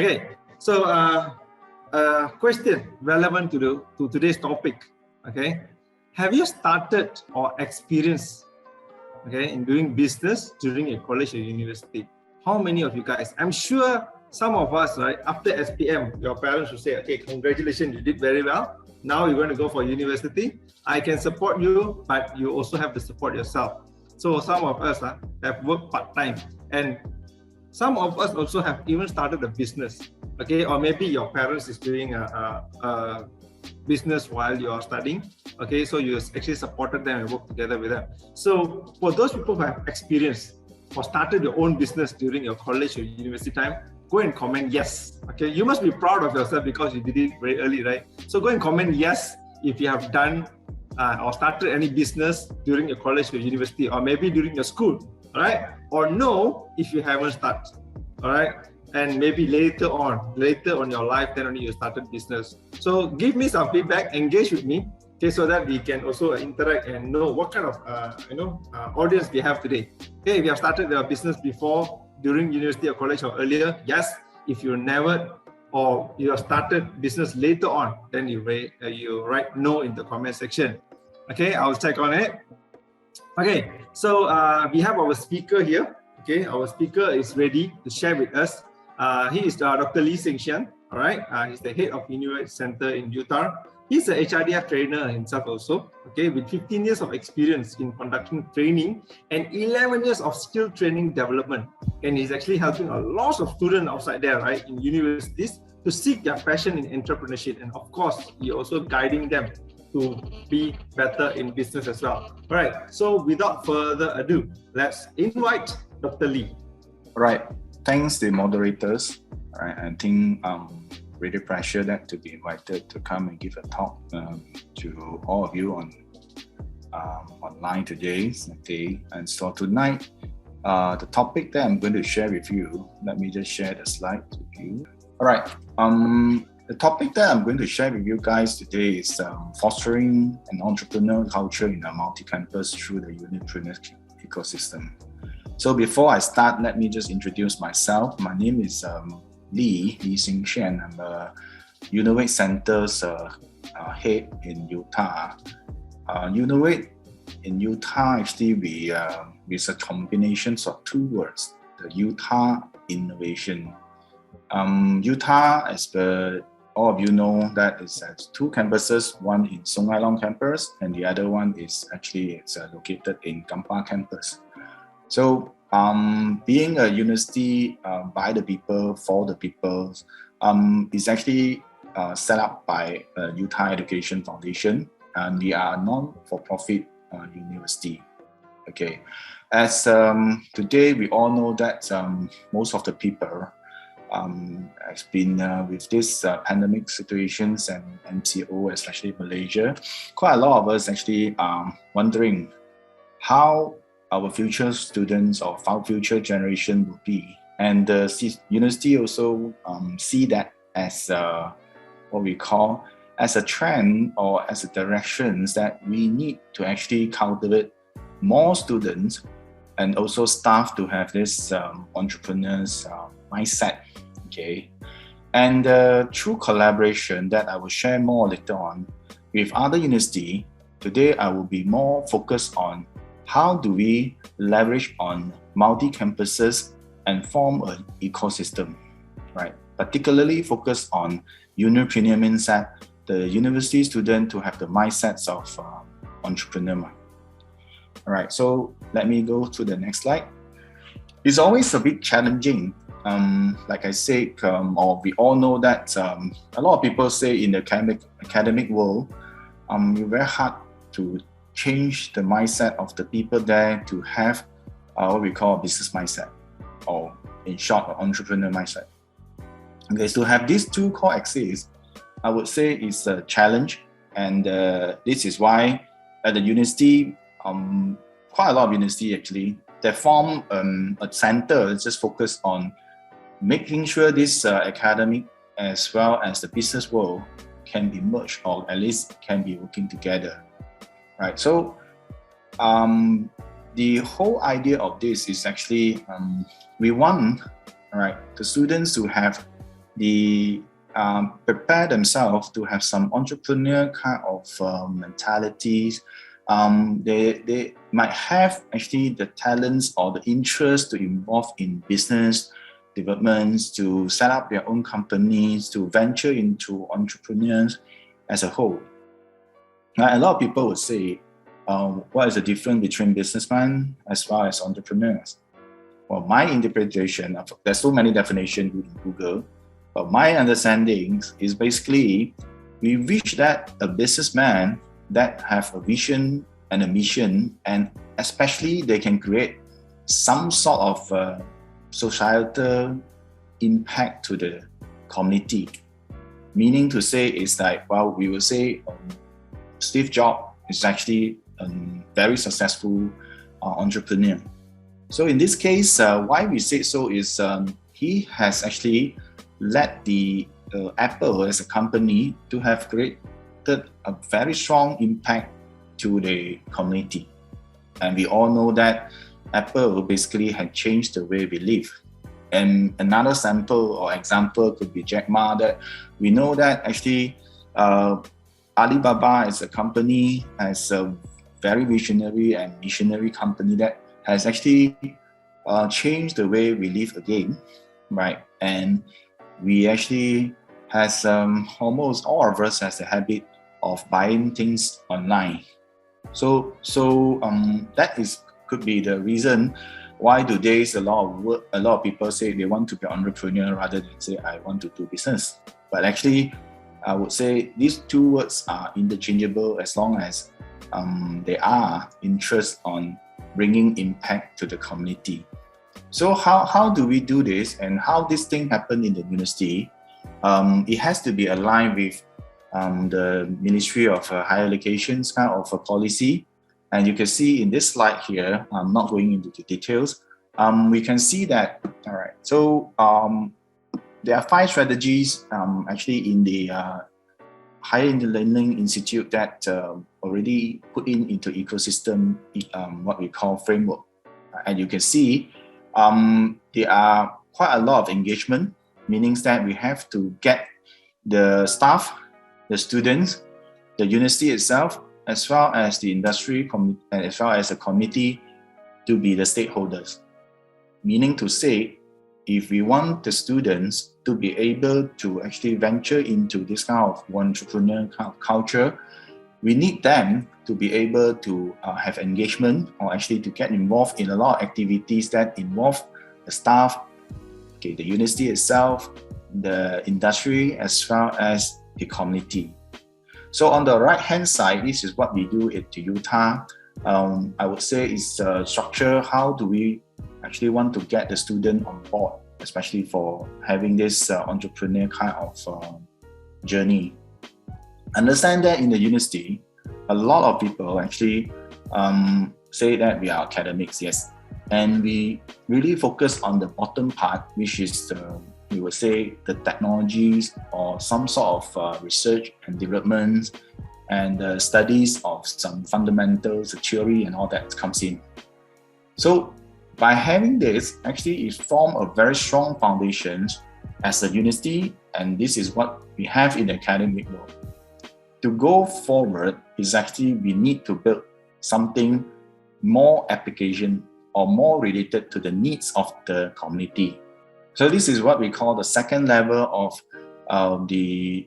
Okay, so question relevant to today's topic. Okay, have you started or experienced in doing business during a college or university? How many of you guys? I'm sure some of us, right, after SPM, your parents will say, okay, congratulations, you did very well. Now you're going to go for university. I can support you, but you also have to support yourself. So some of us have worked part-time, and some of us also have even started a business, okay? Or maybe your parents is doing a business while you are studying, okay? So you actually supported them and worked together with them. So for those people who have experience or started your own business during your college or university time, go and comment yes, okay? You must be proud of yourself because you did it very early, right? So go and comment yes if you have done or started any business during your college or university, or maybe during your school, all right? Or no if you haven't started, all right? And maybe later on your life, then only you started business. So give me some feedback, engage with me, okay, so that we can also interact and know what kind of audience we have today. Okay, if you have started a business before, during university or college or earlier, yes. If you never, or you have started business later on, then you write no in the comment section. Okay, I'll check on it. Okay, so we have our speaker here. Okay, our speaker is ready to share with us. He is Dr. Lee Seng Xian. All right, he's the head of Unipreneur Center in Utah. He's an HRDF trainer himself also. Okay, with 15 years of experience in conducting training and 11 years of skill training development. And he's actually helping a lot of students outside there, right, in universities to seek their passion in entrepreneurship. And of course, he also guiding them to be better in business as well. All right, so without further ado, let's invite Dr. Lee. All right, thanks the moderators. All right, I think really pressure that to be invited to come and give a talk to all of you on online today. Okay, and so tonight, the topic that I'm going to share with you, let me just share the slide with you. All right, the topic that I'm going to share with you guys today is fostering an entrepreneurial culture in a multi-campus through the Unipreneur Ecosystem. So before I start, let me just introduce myself. My name is Lee Seng Xian. I'm a Unipreneur Center's head in Utah. Unipreneur in Utah actually is a combination of two words, the Utah innovation. Utah, as per all of you know, that is two campuses, one in Song Hai Long campus and the other one is actually located in Kampar campus. So being a university by the people, for the people, is actually set up by Utah Education Foundation, and we are a non-for-profit university. Okay, as today we all know that most of the people has been with this pandemic situations and MCO, especially Malaysia, quite a lot of us actually are wondering how our future students or our future generation will be. And the university also see that as what we call as a trend or as a directions that we need to actually cultivate more students and also staff to have this entrepreneurs mindset. Okay, and through collaboration that I will share more later on with other universities, today I will be more focused on how do we leverage on multi-campuses and form an ecosystem, right? Particularly focus on Unipreneur Mindset, the university student to have the mindsets of entrepreneur. All right, so let me go to the next slide. It's always a bit challenging. Like I said, or we all know that a lot of people say in the academic world, it's very hard to change the mindset of the people there to have what we call a business mindset, or in short, an entrepreneur mindset. Okay, so to have these two core axes, I would say is a challenge, and this is why at the university, quite a lot of university actually, they form a center just focused on making sure this academic as well as the business world can be merged, or at least can be working together. Right, so the whole idea of this is actually we want, right, the students to have prepare themselves to have some entrepreneur kind of mentalities. They might have actually the talents or the interest to involve in business developments, to set up their own companies, to venture into entrepreneurs as a whole. Now, a lot of people would say, what is the difference between businessmen as well as entrepreneurs? Well, my interpretation of, there's so many definitions in Google, but my understanding is basically we wish that a businessman that have a vision and a mission, and especially they can create some sort of societal impact to the community. Meaning to say is like, well, we will say Steve Jobs is actually a very successful entrepreneur. So in this case, why we say so is he has actually led the Apple as a company to have created a very strong impact to the community. And we all know that Apple basically had changed the way we live. And another sample or example could be Jack Ma, that we know that actually Alibaba as a company, as a very visionary and missionary company that has actually changed the way we live again, right? And we actually has almost all of us has the habit of buying things online. So that could be the reason why today a lot of people say they want to be entrepreneur rather than say I want to do business. But actually, I would say these two words are interchangeable as long as they are interest on bringing impact to the community. So how do we do this, and how this thing happen in the university? It has to be aligned with the Ministry of Higher Education's kind of a policy. And you can see in this slide here, I'm not going into the details, we can see that, all right, so there are 5 strategies actually in the Higher Learning Institute that already put into ecosystem, what we call framework. And you can see there are quite a lot of engagement, meaning that we have to get the staff, the students, the university itself, as well as the industry, and as well as the community to be the stakeholders. Meaning to say, if we want the students to be able to actually venture into this kind of entrepreneurial kind of culture, we need them to be able to have engagement, or actually to get involved in a lot of activities that involve the staff, okay, the university itself, the industry, as well as the community. So on the right-hand side, this is what we do at Utah. I would say is structure. How do we actually want to get the student on board, especially for having this entrepreneur kind of journey? Understand that in the university, a lot of people actually say that we are academics, yes. And we really focus on the bottom part, which is we would say the technologies or some sort of research and development and studies of some fundamentals, the theory and all that comes in. So by having this, actually it forms a very strong foundation as a university, and this is what we have in the academic world. To go forward is actually we need to build something more application or more related to the needs of the community. So this is what we call the second level of the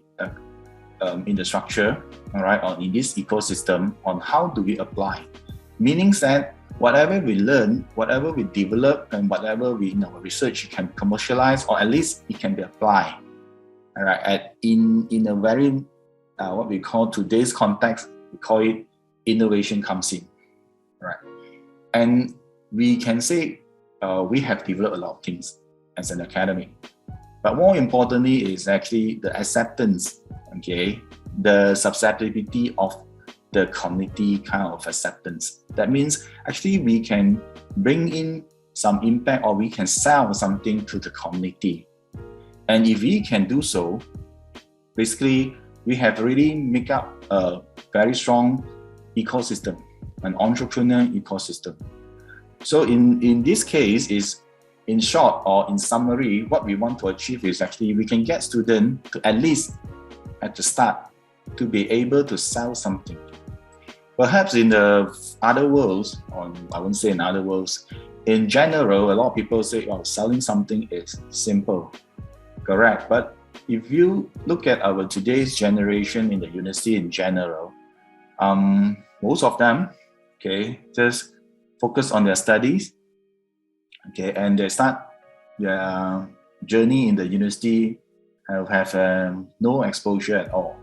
in the structure, all right, or in this ecosystem on how do we apply. Meaning that whatever we learn, whatever we develop, and whatever we in our research can commercialize, or at least it can be applied, all right, in a very what we call today's context, we call it innovation comes in, right? And we can say we have developed a lot of things as an academic, but more importantly is actually the acceptance, okay, the susceptibility of the community kind of acceptance. That means actually we can bring in some impact, or we can sell something to the community. And if we can do so, basically we have really make up a very strong ecosystem, an entrepreneur ecosystem. So in this case is in short or in summary, what we want to achieve is actually we can get students to at least at the start to be able to sell something. Perhaps in the other worlds, or I won't say in other worlds, in general, a lot of people say, oh, selling something is simple. Correct. But if you look at our today's generation in the university in general, most of them, okay, just focus on their studies, okay, and they start their journey in the university have no exposure at all.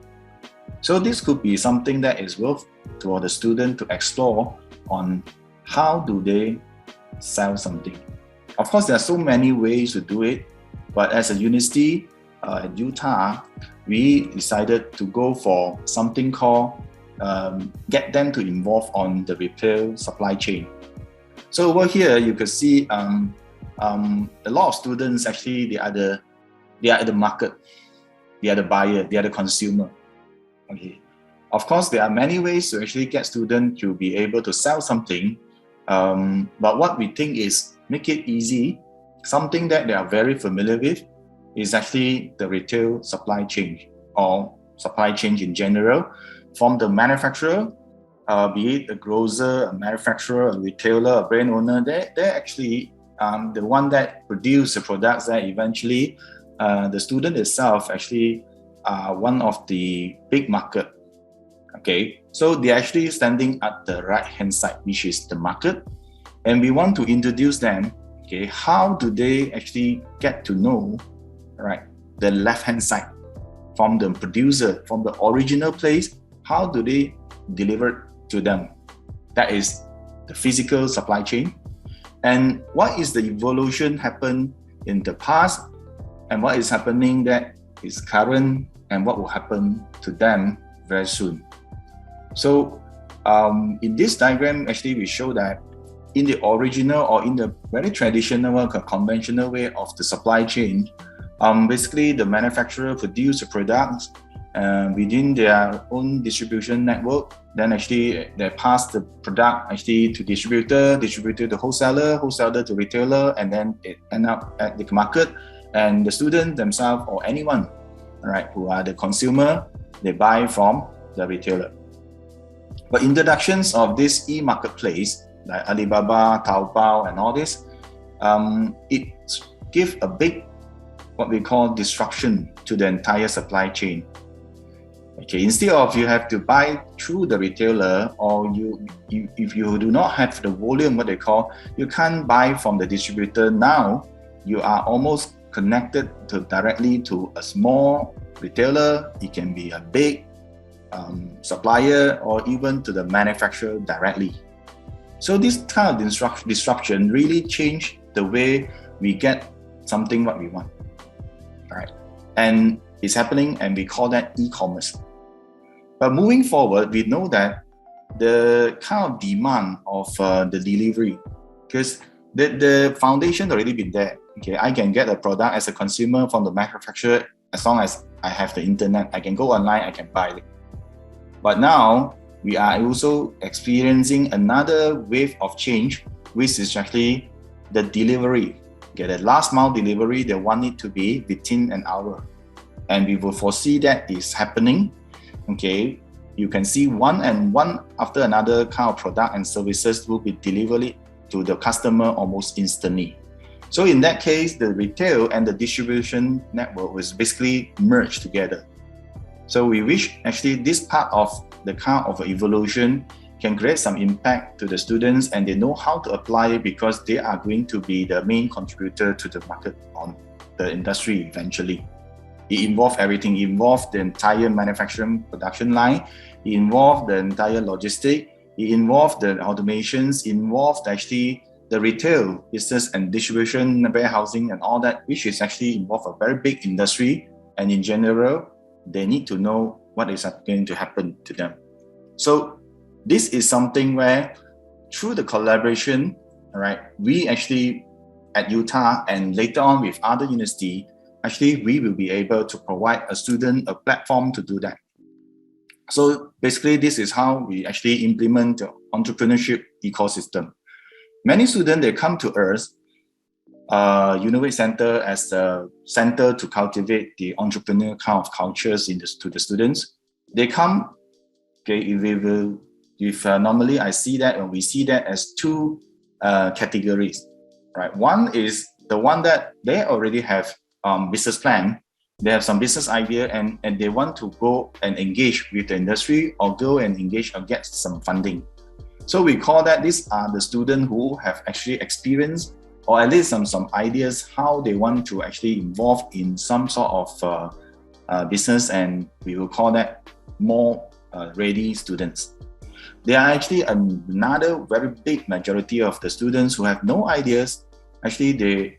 So this could be something that is worth for the student to explore on how do they sell something. Of course, there are so many ways to do it, but as a university at Utah, we decided to go for something called get them to involve on the retail supply chain. So over here, you can see a lot of students actually they are the market, they are the buyer, they are the consumer. Okay. Of course, there are many ways to actually get students to be able to sell something, but what we think is make it easy. Something that they are very familiar with is actually the retail supply chain or supply chain in general, from the manufacturer, be it a grocer, a manufacturer, a retailer, a brand owner. They're actually the one that produce the products that eventually the student itself actually are one of the big market. Okay, so they're actually standing at the right hand side, which is the market, and we want to introduce them. Okay, how do they actually get to know, right, the left hand side from the producer, from the original place? How do they deliver to them? That is the physical supply chain. And what is the evolution happen in the past, and what is happening that is current, and what will happen to them very soon. So in this diagram, actually we show that in the original or in the very traditional conventional way of the supply chain, basically the manufacturer produce the products within their own distribution network. Then actually they pass the product actually to distributor to wholesaler to retailer, and then it end up at the market, and the student themselves or anyone, right, who are the consumer, they buy from the retailer. But introductions of this e-marketplace like Alibaba, Taobao, and all this, it gives a big, what we call disruption to the entire supply chain. Okay, instead of you have to buy through the retailer, or if you do not have the volume, what they call, you can't buy from the distributor. Now you are almost connected directly to a small retailer. It can be a big supplier, or even to the manufacturer directly. So this kind of disruption really changed the way we get something what we want. All right, and it's happening, and we call that e-commerce. But moving forward, we know that the kind of demand of the delivery, because the foundation already been there. Okay, I can get a product as a consumer from the manufacturer as long as I have the internet. I can go online, I can buy it. But now we are also experiencing another wave of change, which is actually the delivery. Okay, the last mile delivery, they want it to be within an hour. And we will foresee that is happening. Okay, you can see one after another kind of product and services will be delivered to the customer almost instantly. So in that case, the retail and the distribution network was basically merged together. So we wish actually this part of the kind of evolution can create some impact to the students, and they know how to apply it, because they are going to be the main contributor to the market on the industry eventually. It involves everything. It involves the entire manufacturing production line. It involves the entire logistic. It involves the automations. It involves actually the retail business and distribution, warehousing, and all that, which is actually involve a very big industry. And in general, they need to know what is going to happen to them. So this is something where through the collaboration, right, we actually at Utah and later on with other universities, actually we will be able to provide a student a platform to do that. So basically this is how we actually implement the entrepreneurship ecosystem. Many students, they come to us Univate Center as a center to cultivate the entrepreneur kind of cultures to the students. They come, okay, if normally I see that, and we see that as two categories, right? One is the one that they already have business plan, they have some business idea, and they want to go and engage with the industry or go and engage or get some funding. So we call that these are the students who have actually experienced or at least some ideas how they want to actually involve in some sort of business, and we will call that more ready students. There are actually another very big majority of the students who have no ideas. Actually, they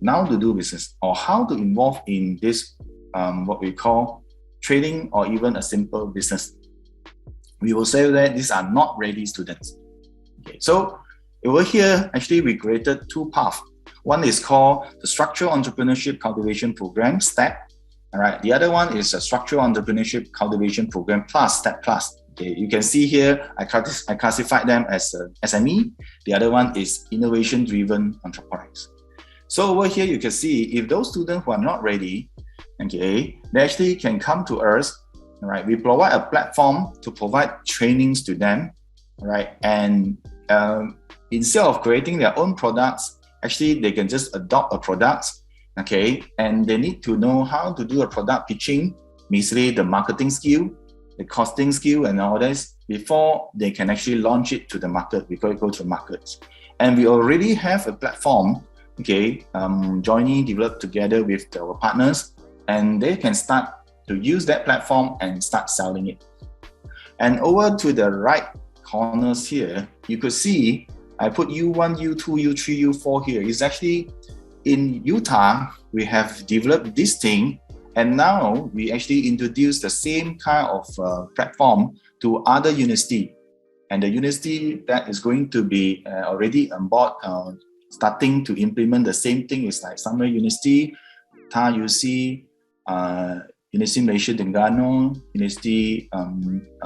now to do business or how to involve in this what we call trading or even a simple business. We will say that these are not ready students. Okay, so over here, actually, we created two paths. One is called the Structural Entrepreneurship Cultivation Program, STEP. All right. The other one is a Structural Entrepreneurship Cultivation Program Plus, STEP Plus. Okay. You can see here, I classified them as SME. The other one is Innovation-Driven Entrepreneurs. So over here, you can see if those students who are not ready, okay, they actually can come to us. All right. We provide a platform to provide trainings to them. All right. And instead of creating their own products, actually they can just adopt a product, okay, and they need to know how to do a product pitching, basically the marketing skill, the costing skill, and all this before they can actually launch it to the market, before it goes to markets. And we already have a platform, okay, jointly developed together with our partners, and they can start to use that platform and start selling it. And over to the right corners here, you could see I put U1, U2, U3, U4 here. It's actually in Utah, we have developed this thing, and now we actually introduce the same kind of platform to other university. And the university that is going to be already on board, starting to implement the same thing is like Summer University, Ta UC, University Malaysia Terengganu, University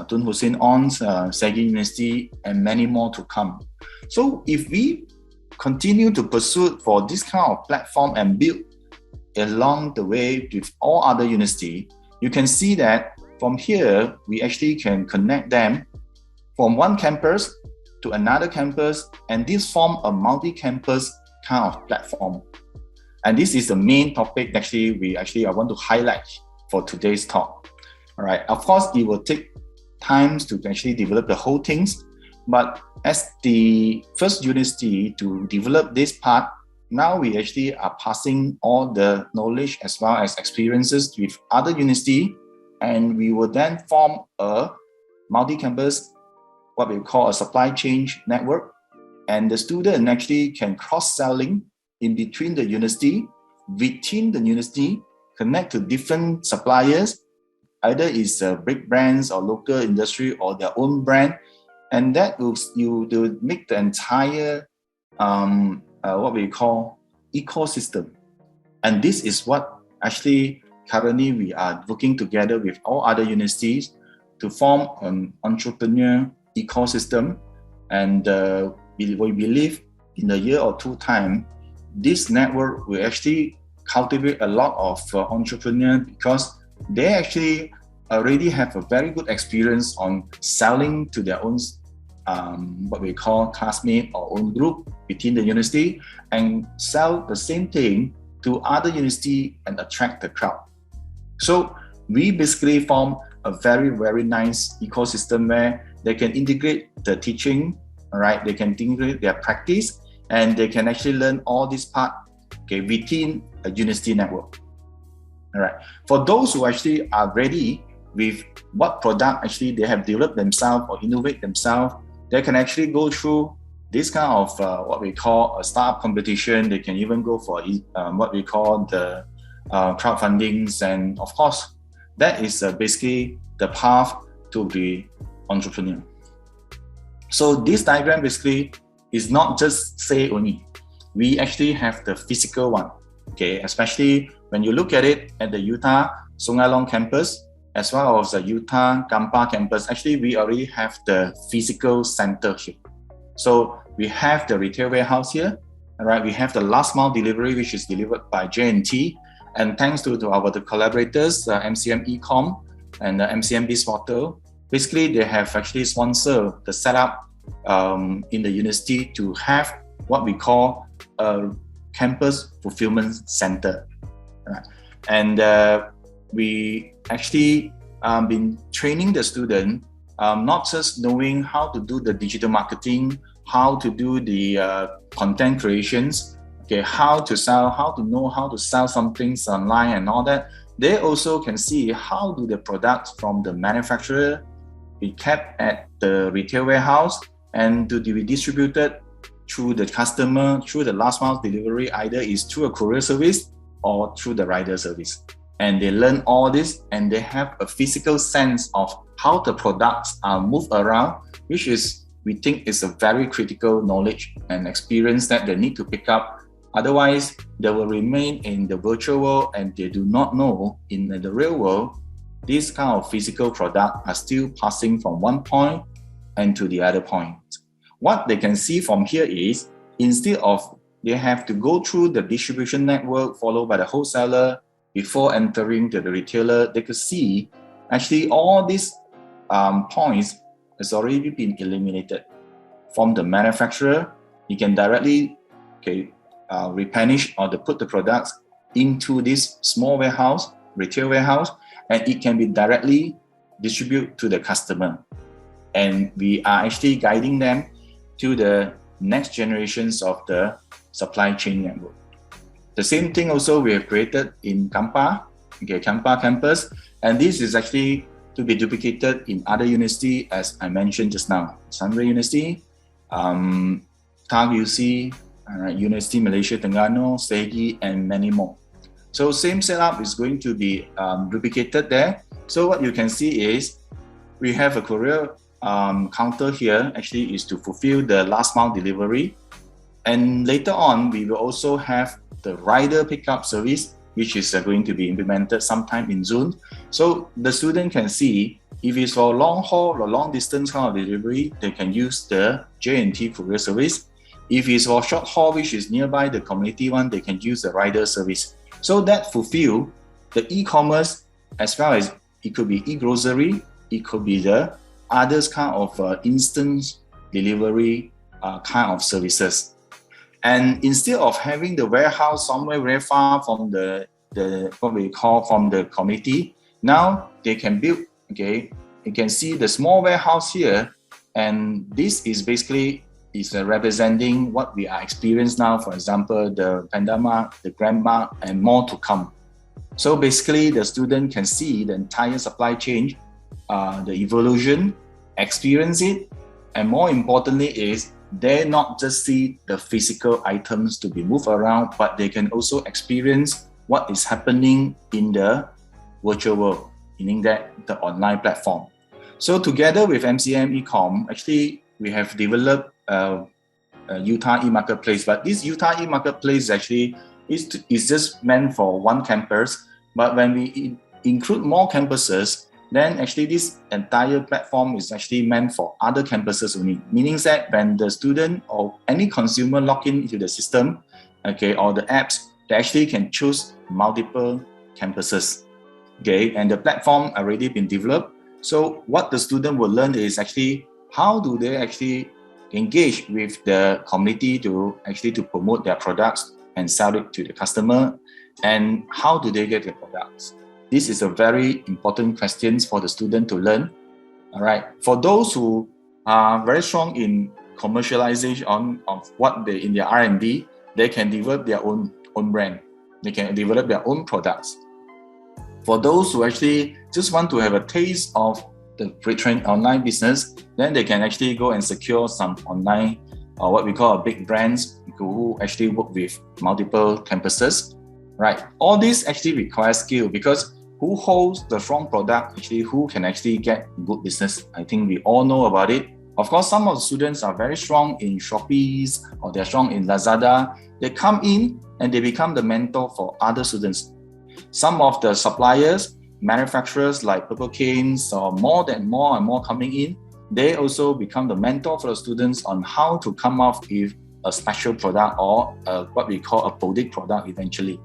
Tun Hussein Ons, Sagi University, and many more to come. So if we continue to pursue for this kind of platform and build along the way with all other universities, you can see that from here, we actually can connect them from one campus to another campus, and this form a multi-campus kind of platform. And this is the main topic I want to highlight for today's talk. All right, of course, it will take time to actually develop the whole things, but as the first university to develop this part, now we actually are passing all the knowledge as well as experiences with other universities, and we will then form a multi-campus, what we call a supply chain network, and the student actually can cross-selling in between the university, within the university, connect to different suppliers, either it's big brands or local industry or their own brand, and that will make the entire what we call ecosystem. And this is what actually currently we are working together with all other universities to form an entrepreneur ecosystem. And we believe in a year or two time, this network will actually cultivate a lot of entrepreneurs, because they actually already have a very good experience on selling to their own what we call classmate or own group within the university, and sell the same thing to other university and attract the crowd. So we basically form a very, very nice ecosystem where they can integrate the teaching, all right? They can integrate their practice, and they can actually learn all this part, okay, within a university network. All right. For those who actually are ready with what product actually they have developed themselves or innovate themselves, they can actually go through this kind of what we call a startup competition. They can even go for what we call the crowdfundings, and of course, that is basically the path to be entrepreneur. So this diagram basically is not just say only. We actually have the physical one, okay? Especially when you look at it at the Utah Sungai Long campus, as well as the Utah Gampa campus, actually we already have the physical center here. So we have the retail warehouse here, All right, we have the last mile delivery, which is delivered by J&T. And thanks to our collaborators, MCM Ecom and the MCM Biz Portal, basically they have actually sponsored the setup in the university to have what we call a campus fulfillment center. Right? And we actually been training the student, not just knowing how to do the digital marketing, how to do the content creations, okay, how to know how to sell some things online and all that. They also can see how do the products from the manufacturer be kept at the retail warehouse and to be distributed through the customer, through the last mile delivery, either is through a courier service or through the rider service. And they learn all this and they have a physical sense of how the products are moved around, which is, we think, is a very critical knowledge and experience that they need to pick up. Otherwise, they will remain in the virtual world and they do not know in the real world, these kind of physical products are still passing from one point and to the other point. What they can see from here is, instead of they have to go through the distribution network followed by the wholesaler before entering to the retailer, they could see actually all these points has already been eliminated. From the manufacturer, you can directly replenish or put the products into this small warehouse, retail warehouse, and it can be directly distributed to the customer. And we are actually guiding them to the next generations of the supply chain network. The same thing also we have created in Kampa campus, and this is actually to be duplicated in other universities, as I mentioned just now. Sunway University, TAG UC, University Malaysia Terengganu, SEGI, and many more. So same setup is going to be duplicated there. So what you can see is we have a courier counter here, actually is to fulfill the last mile delivery. And later on, we will also have the rider pickup service, which is going to be implemented sometime in June. So the student can see if it's for long haul or long distance kind of delivery, they can use the J&T courier service. If it's for short haul, which is nearby the community one, they can use the rider service. So that fulfill the e-commerce, as well as it could be e-grocery, it could be the others kind of instant delivery kind of services. And instead of having the warehouse somewhere very far from the what we call from the community, now they can build, you can see the small warehouse here, and this is basically representing what we are experiencing now, for example, the Pandama, the Grandma, and more to come. So basically the student can see the entire supply chain, the evolution, experience it, and more importantly is they not just see the physical items to be moved around, but they can also experience what is happening in the virtual world, meaning that the online platform. So together with MCM Ecom, actually we have developed a Utah e-marketplace, but this Utah e-marketplace actually is just meant for one campus. But when we include more campuses, then actually this entire platform is actually meant for other campuses only. Meaning that when the student or any consumer log in into the system, or the apps, they actually can choose multiple campuses. And the platform already been developed. So what the student will learn is actually how do they actually engage with the community to promote their products and sell it to the customer, and how do they get the products. This is a very important question for the student to learn. All right. For those who are very strong in commercialization of what they in their R&D, they can develop their own brand. They can develop their own products. For those who actually just want to have a taste of the online business, then they can actually go and secure some online, what we call big brands who actually work with multiple campuses. Right. All this actually requires skill, because who holds the strong product, actually who can actually get good business. I think we all know about it. Of course, some of the students are very strong in Shopee's or they're strong in Lazada. They come in and they become the mentor for other students. Some of the suppliers, manufacturers like Purple Canes or more and more coming in, they also become the mentor for the students on how to come up with a special product or what we call a boutique product eventually.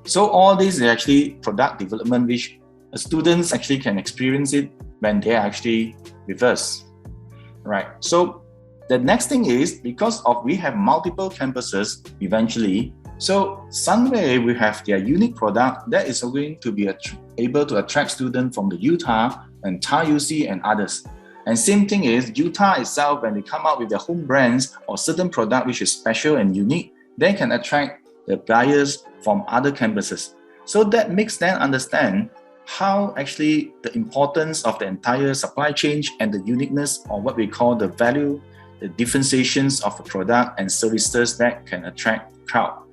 So all this is actually product development which students actually can experience it when they are actually with us, right? So the next thing is, because of we have multiple campuses eventually, so somewhere we have their unique product that is going to be able to attract students from the Utah and Thai UC and others. And same thing is Utah itself, when they come out with their home brands or certain product which is special and unique, they can attract the buyers from other campuses. So that makes them understand how actually the importance of the entire supply chain and the uniqueness, or what we call the value, the differentiations of the product and services that can attract crowd.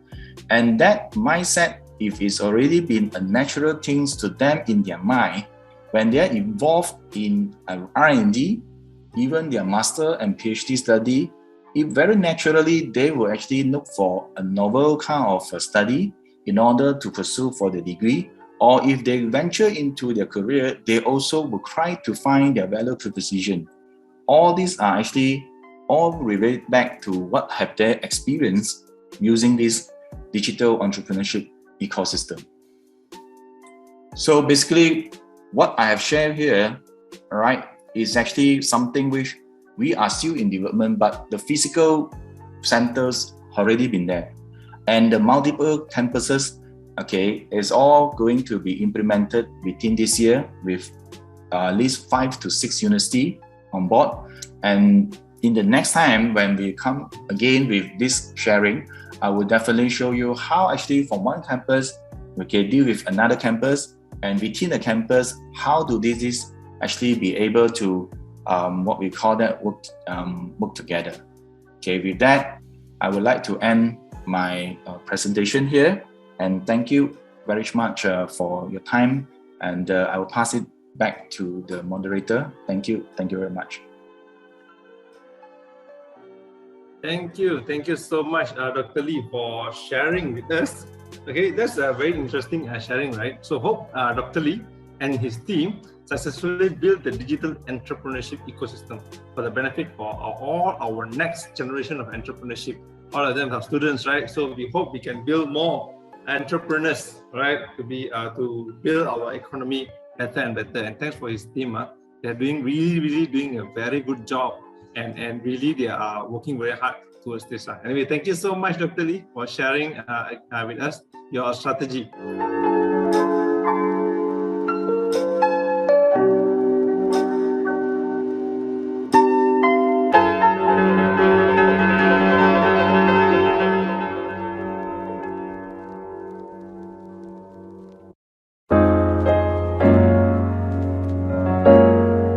And that mindset, if it's already been a natural thing to them in their mind, when they are involved in R&D, even their master and PhD study, it very naturally they will actually look for a novel kind of a study in order to pursue for the degree. Or if they venture into their career, they also will try to find their value proposition. All these are actually all related back to what have they experienced using this digital entrepreneurship ecosystem. So basically, what I have shared here, all right, is actually something which we are still in development, but the physical centers already been there. And the multiple campuses, okay, is all going to be implemented within this year with at least 5 to 6 universities on board. And in the next time when we come again with this sharing, I will definitely show you how actually from one campus we can deal with another campus, and within the campus, how do these actually be able to what we call that work together. Okay, with that, I would like to end my presentation here, and thank you very much for your time, and I will pass it back to the moderator. Thank you very much. Thank you so much, Dr. Lee, for sharing with us. Okay, that's a very interesting sharing, right? So hope Dr. Lee and his team successfully build the digital entrepreneurship ecosystem for the benefit for all our next generation of entrepreneurship. All of them are students, right? So we hope we can build more entrepreneurs, right? To build our economy better and better. And thanks for his team. They're really doing a very good job. And really, they are working very hard towards this. Anyway, thank you so much, Dr. Lee, for sharing with us your strategy.